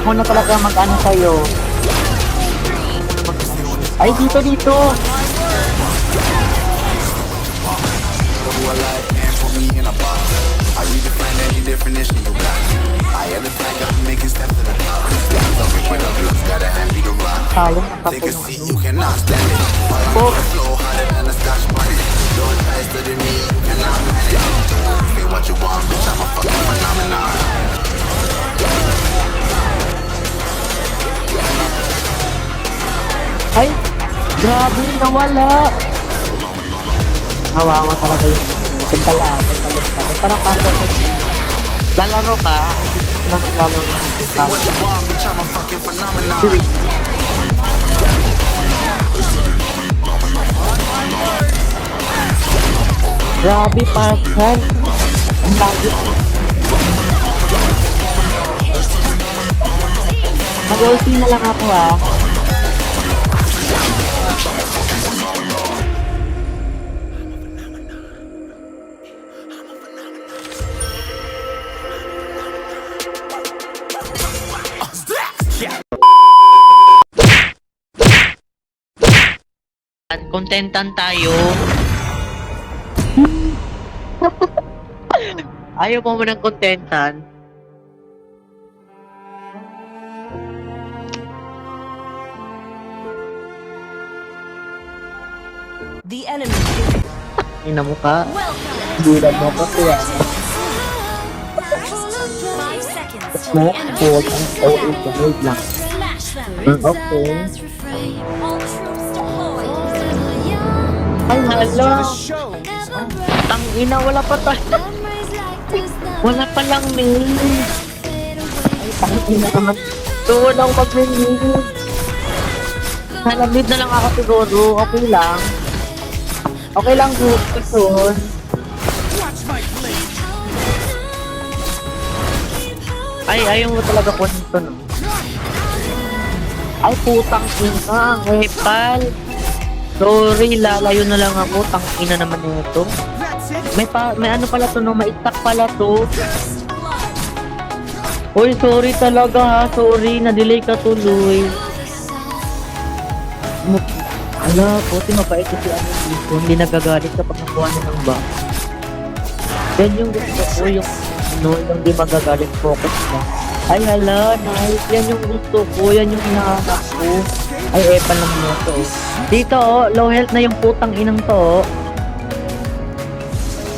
Ako na talaga mag-ano sa'yo. Ay, dito. Sayang, napatay yung ano. Oh. Ay, grabe, nawala. Hawawa talaga yung pagkalaan. Parang kaso, lalaro ka, lalaro ka. Grabe, Pascal. Ang lagi. Mag-ulti na lang ako At kontentan tayo. Ayaw mo ng kontentan. The enemy. Ina mo ka. Bulan mo ko siya. 5 seconds till Smoke, the enemy. cold, and OA ko. Wait lang. Slash them. Okay. All troops deployed. Ay, hala. Tangina, wala pa tayo. Wala pa lang main. Ay, tangina naman. So, walang mag-main. Halabid na lang ako siguro. Okay lang. Okay lang, gusto. Ay, ayaw mo talaga po nito, no? Ay, putang ina. Pal. Sorry, lalayo na lang ako. Tangina naman nito. May ano pala to, no? May itak pala to. Uy, sorry talaga ha. Sorry, na-delay ka tuloy. Ala, puti mabait kasi ano dito. Hindi nagagalit kapag nakuha niya ng ba. Yan yung gusto ko, yung yung di magagalit focus na. Ay, hala, nice. Yan yung gusto ko. Yan yung hinahanap ko. Ay, epa lang mo to. Dito, low health na yung putang inang to.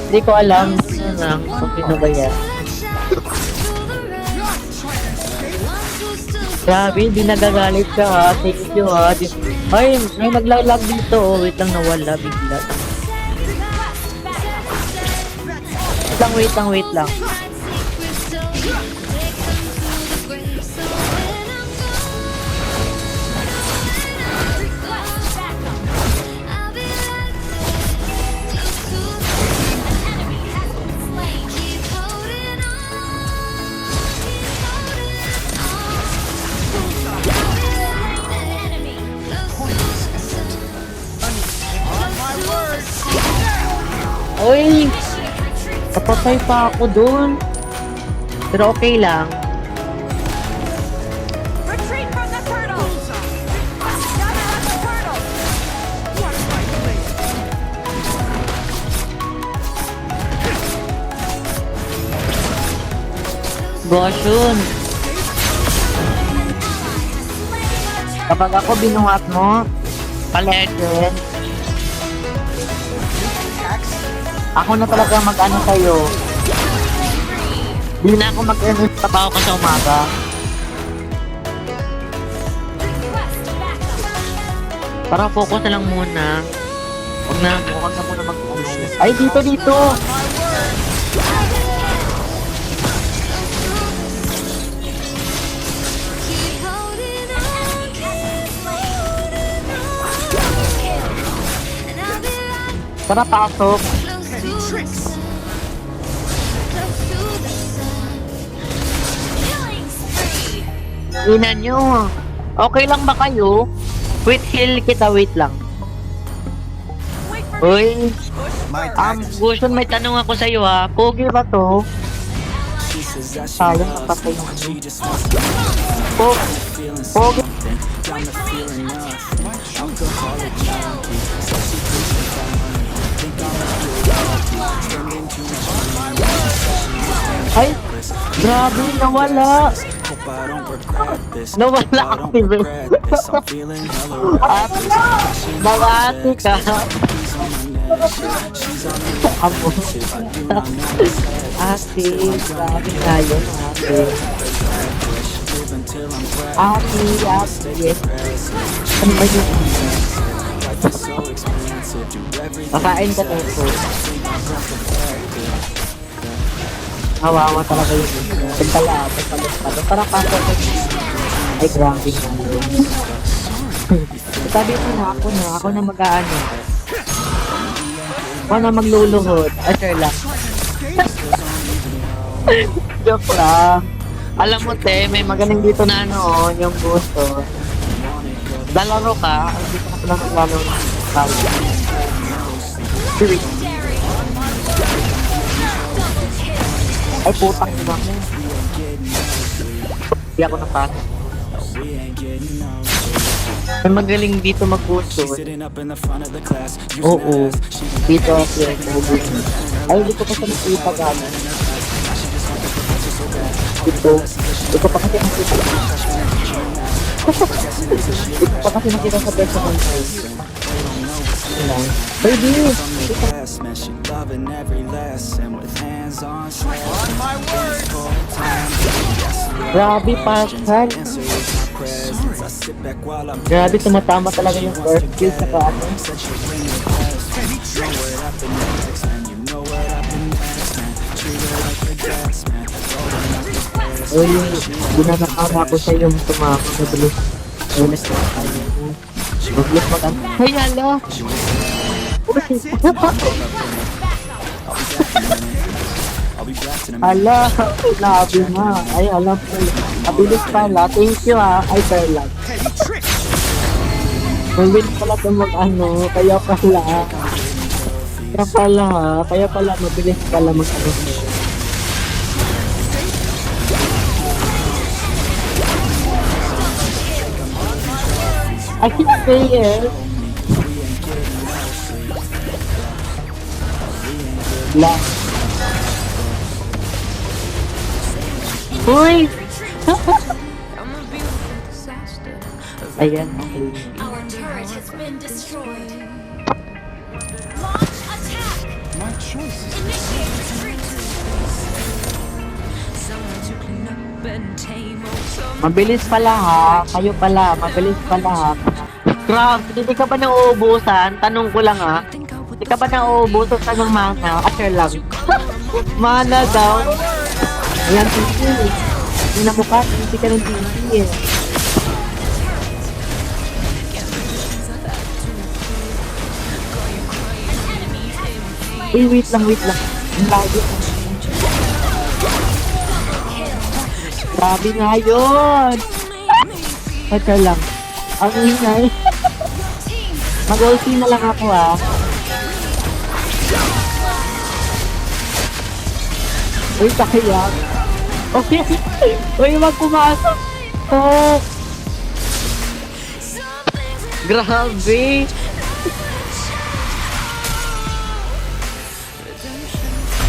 Hindi ko alam. Ano lang, kung sino ba yan. Grabe, hindi nagagalit ka ha. Thank you ha. Ay, may naglalag dito. Oh. Wait lang, nawala. Bigla. Wait lang. Uy! Kapatay pa ako dun. Pero okay lang. Retreat from the turtle. Gather up the turtle. Gosh yun. Kapag ako binuhat mo, palegen. Ako na talaga mag-ano sa'yo. Hindi na ako mag-ano trabaho ko sa umaga. Para focus na lang muna. Huwag na muna mag-ano. Ay, dito. Tara, pasok. Ina nyo. Okay lang ba kayo? Quick heal kita, wait lang. Uy. Gusto may tanong ako sa'yo ha. Pogi ba to? Sayang, napatay yung ano. Pogi. Ay, grabe, nawala. Nawala activate. Ate, nabati ka. Amo. Ate, grabe nga yun, ate. Ate. Ano ba yun? Makain ka tayo. Hawawa talaga yun. Pagkala. Parang pasok ko. Ay, grabe nga yun. Sabi ko na, ako na mag-aano. Ako na magluluhod. Sure lang. Joke lang. Alam mo, te, may magaling dito na ano, yung gusto. Lalaro ka, hindi ka na pala naglalaro ng tao. Ay, putang ina mo. Hindi ako napasok. May magaling dito mag-gusto. Oo. Dito ako yung mag-gusto. Ay, hindi ko pa sa nakita gano'n. Ito pa kasi nakita. Ito pa kasi nakita sa personal life. Baby! Grabe, Pascal. Grabe, tumatama talaga yung first kill sa ano. Uy, binanakama ko sa yung tumama na bilis. Ulit na tayo. Bilis mag-ano. Ay, hala! Hala, labi nga. Ay, alam ko. Abilis pala. Thank you ha. Ay, fair lang. Mabilis pala ito mag-ano. Kaya pala mabilis pala mag-ano. I can say it. La. Uy! Ayan, okay. Our turret has been destroyed. Launch attack! My choice. Initiate retreat! Someone to clean up and tame all some. Mabilis pala ha. Kayo pala. Mabilis pala ha. Crab, hindi ka ba nauubusan? Tanong ko lang ha. Hindi ka ba nauubusan ka ng mana? Sure lang. Mana daw. Ayan, TV. Hindi na mukha. Hindi ka ng TV eh. Eh, wait lang. Ang lagi. Grabe nga yun. Sure lang. Ang ingay. Mag-OC na lang ako ha. Uy, kakayak. Okay. Uy, wag pumasok. Oh. Grabe.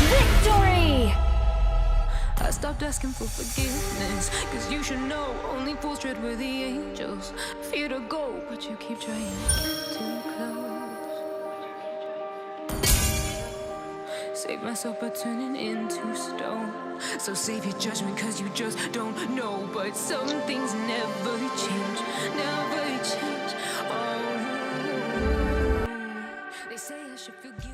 Victory! I stopped asking for forgiveness, cause you should know only fools tread with the angels. Fear to go, but you keep trying to get too close. Save myself by turning into stone. So save your judgment, cause you just don't know. But some things never change, never change. Oh, they say I should forgive.